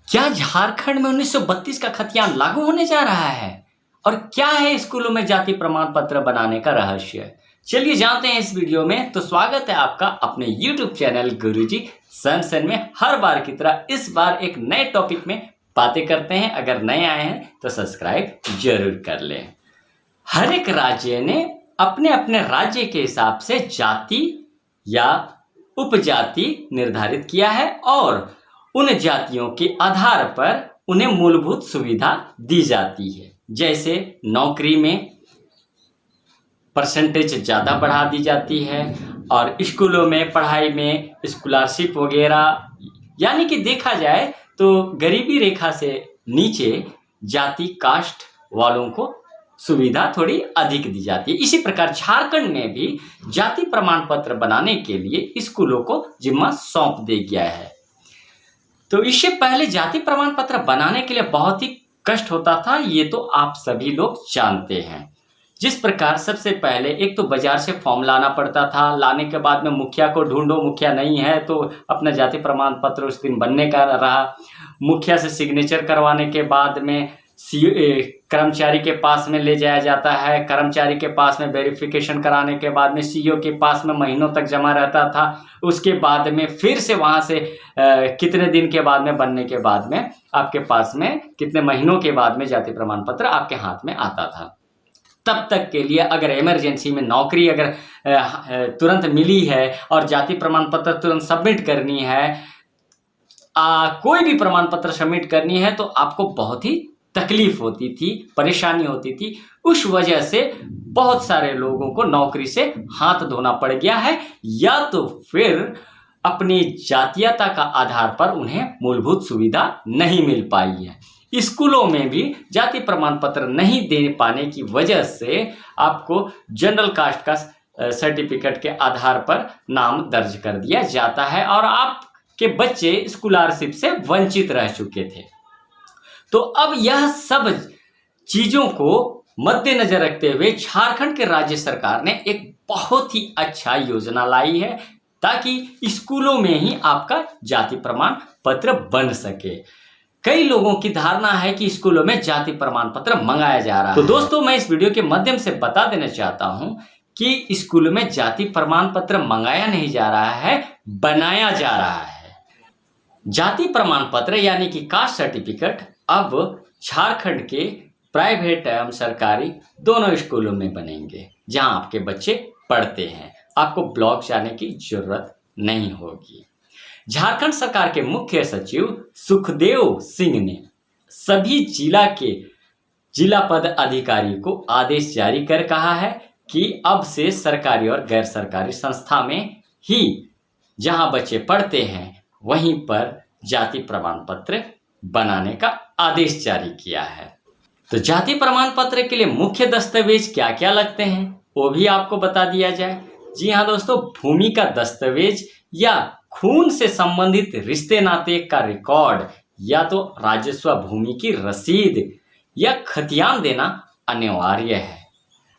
क्या झारखंड में 1932 का खतियान लागू होने जा रहा है? और क्या है स्कूलों में जाति प्रमाण पत्र बनाने का रहस्य? चलिए जानते हैं इस वीडियो में। तो स्वागत है आपका अपने YouTube चैनल गुरुजी सन में। हर बार की तरह इस बार एक नए टॉपिक में बातें करते हैं। अगर नए आए हैं तो सब्सक्राइब जरूर कर लें। हर एक राज्य ने अपने अपने राज्य के हिसाब से जाति या उपजाति निर्धारित किया है और उन जातियों के आधार पर उन्हें मूलभूत सुविधा दी जाती है। जैसे नौकरी में परसेंटेज ज़्यादा बढ़ा दी जाती है और स्कूलों में पढ़ाई में स्कॉलरशिप वगैरह, यानी कि देखा जाए तो गरीबी रेखा से नीचे जाति कास्ट वालों को सुविधा थोड़ी अधिक दी जाती है। इसी प्रकार झारखंड में भी जाति प्रमाण पत्र बनाने के लिए स्कूलों को जिम्मा सौंप दिया गया है। तो इससे पहले जाति प्रमाण पत्र बनाने के लिए बहुत ही कष्ट होता था, ये तो आप सभी लोग जानते हैं। जिस प्रकार सबसे पहले एक तो बाजार से फॉर्म लाना पड़ता था, लाने के बाद में मुखिया को ढूंढो, मुखिया नहीं है तो अपना जाति प्रमाण पत्र उस दिन बनने का रहा। मुखिया से सिग्नेचर करवाने के बाद में कर्मचारी के पास में ले जाया जाता है, कर्मचारी के पास में वेरिफिकेशन कराने के बाद में सीईओ के पास में महीनों तक जमा रहता था। उसके बाद में फिर से वहाँ से कितने दिन के बाद में बनने के बाद में आपके पास में कितने महीनों के बाद में जाति प्रमाण पत्र आपके हाथ में आता था। तब तक के लिए अगर इमरजेंसी में नौकरी अगर तुरंत मिली है और जाति प्रमाण पत्र तुरंत सबमिट करनी है, कोई भी प्रमाण पत्र सबमिट करनी है तो आपको बहुत ही तकलीफ होती थी, परेशानी होती थी। उस वजह से बहुत सारे लोगों को नौकरी से हाथ धोना पड़ गया है या तो फिर अपनी जातीयता का आधार पर उन्हें मूलभूत सुविधा नहीं मिल पाई है। स्कूलों में भी जाति प्रमाण पत्र नहीं दे पाने की वजह से आपको जनरल कास्ट का सर्टिफिकेट के आधार पर नाम दर्ज कर दिया जाता है और आपके बच्चे स्कॉलरशिप से वंचित रह चुके थे। तो अब यह सब चीज़ों को मद्देनजर रखते हुए झारखंड के राज्य सरकार ने एक बहुत ही अच्छा योजना लाई है ताकि स्कूलों में ही आपका जाति प्रमाण पत्र बन सके। कई लोगों की धारणा है कि स्कूलों में जाति प्रमाण पत्र मंगाया जा रहा है। तो दोस्तों, मैं इस वीडियो के माध्यम से बता देना चाहता हूं कि स्कूलों में जाति प्रमाण पत्र मंगाया नहीं जा रहा है, बनाया जा रहा है। जाति प्रमाण पत्र यानी कि कास्ट सर्टिफिकेट अब झारखंड के प्राइवेट एवं सरकारी दोनों स्कूलों में बनेंगे जहां आपके बच्चे पढ़ते हैं। आपको ब्लॉक जाने की जरूरत नहीं होगी। झारखंड सरकार के मुख्य सचिव सुखदेव सिंह ने सभी जिला पद अधिकारी को आदेश जारी कर कहा है कि अब से सरकारी और गैर सरकारी संस्था में ही जहां बच्चे पढ़ते हैं वहीं पर जाति प्रमाण पत्र बनाने का आदेश जारी किया है। तो जाति प्रमाण पत्र के लिए मुख्य दस्तावेज क्या क्या लगते हैं वो भी आपको बता दिया जाए। जी हाँ दोस्तों, भूमि का दस्तावेज या खून से संबंधित रिश्ते नाते का रिकॉर्ड या तो राजस्व भूमि की रसीद या खतियान देना अनिवार्य है।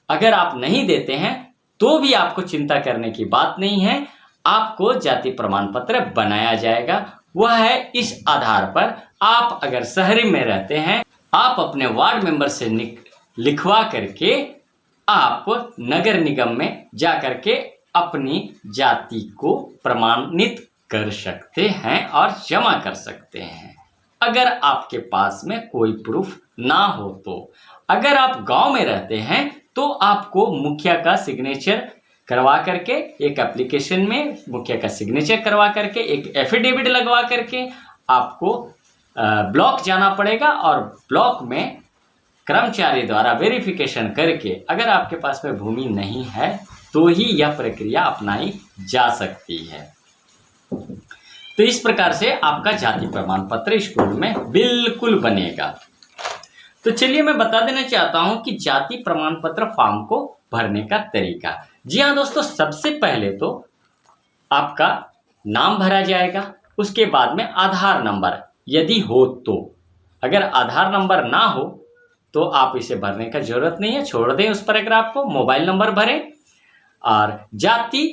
अगर आप नहीं देते हैं तो भी आपको चिंता करने की बात नहीं है, आपको जाति प्रमाण पत्र बनाया जाएगा। वह है इस आधार पर, आप अगर शहर में रहते हैं आप अपने वार्ड मेंबर से लिखवा करके आप नगर निगम में जा करके अपनी जाति को प्रमाणित कर सकते हैं और जमा कर सकते हैं। अगर आपके पास में कोई प्रूफ ना हो तो अगर आप गांव में रहते हैं तो आपको मुखिया का सिग्नेचर करवा करके एक एप्लीकेशन में मुखिया का सिग्नेचर करवा करके एक एफिडेविट लगवा करके आपको ब्लॉक जाना पड़ेगा और ब्लॉक में कर्मचारी द्वारा वेरिफिकेशन करके अगर आपके पास में भूमि नहीं है तो ही यह प्रक्रिया अपनाई जा सकती है। तो इस प्रकार से आपका जाति प्रमाण पत्र स्कूल में बिल्कुल बनेगा। तो चलिए मैं बता देना चाहता हूं कि जाति प्रमाण पत्र फॉर्म को भरने का तरीका। जी हाँ दोस्तों, सबसे पहले तो आपका नाम भरा जाएगा, उसके बाद में आधार नंबर यदि हो तो। अगर आधार नंबर ना हो तो आप इसे भरने का जरूरत नहीं है, छोड़ दें उस पैराग्राफ को। मोबाइल नंबर भरें और जाति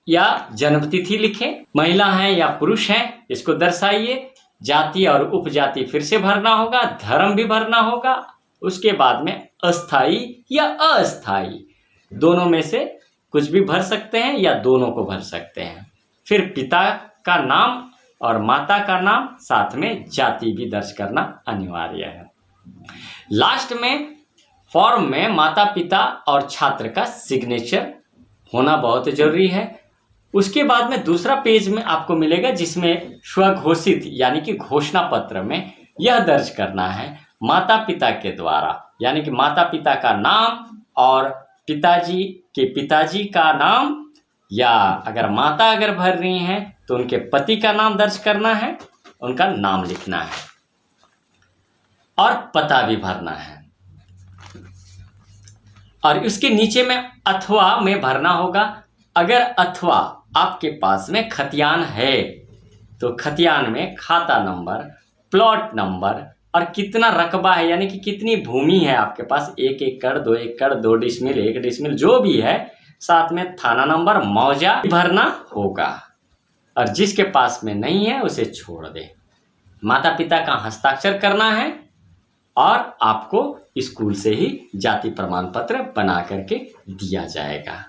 या जन्म तिथि लिखें, महिला हैं या पुरुष हैं इसको दर्शाइए, जाति और उपजाति फिर से भरना होगा, धर्म भी भरना होगा। उसके बाद में अस्थाई या अस्थाई, दोनों में से कुछ भी भर सकते हैं या दोनों को भर सकते हैं। फिर पिता का नाम और माता का नाम, साथ में जाति भी दर्ज करना अनिवार्य है। लास्ट में फॉर्म में माता पिता और छात्र का सिग्नेचर होना बहुत जरूरी है। उसके बाद में दूसरा पेज में आपको मिलेगा जिसमें स्वघोषित यानी कि घोषणा पत्र में यह दर्ज करना है माता पिता के द्वारा, यानी कि माता पिता का नाम और पिताजी के पिताजी का नाम, या अगर माता अगर भर रही हैं तो उनके पति का नाम दर्ज करना है, उनका नाम लिखना है और पता भी भरना है। और उसके नीचे में अथवा में भरना होगा। अगर अथवा आपके पास में खतियान है तो खतियान में खाता नंबर, प्लॉट नंबर और कितना रकबा है, यानी कि कितनी भूमि है आपके पास, 1 एकड़, 2 एकड़, 2 डिसमिल, 1 डिसमिल, जो भी है, साथ में थाना नंबर, मौजा भरना होगा। और जिसके पास में नहीं है उसे छोड़ दे। माता पिता का हस्ताक्षर करना है और आपको स्कूल से ही जाति प्रमाण पत्र बना करके दिया जाएगा।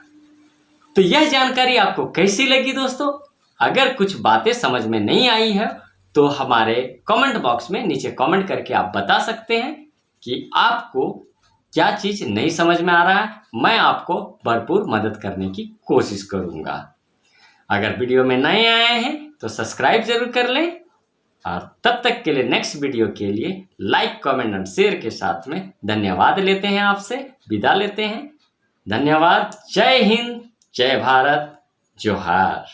तो यह जानकारी आपको कैसी लगी दोस्तों? अगर कुछ बातें समझ में नहीं आई है तो हमारे कमेंट बॉक्स में नीचे कमेंट करके आप बता सकते हैं कि आपको क्या चीज़ नहीं समझ में आ रहा है। मैं आपको भरपूर मदद करने की कोशिश करूँगा। अगर वीडियो में नए आए हैं तो सब्सक्राइब जरूर कर लें, और तब तक के लिए नेक्स्ट वीडियो के लिए लाइक, कमेंट और शेयर के साथ में धन्यवाद लेते हैं, आपसे विदा लेते हैं। धन्यवाद। जय हिंद, जय भारत, जोहार।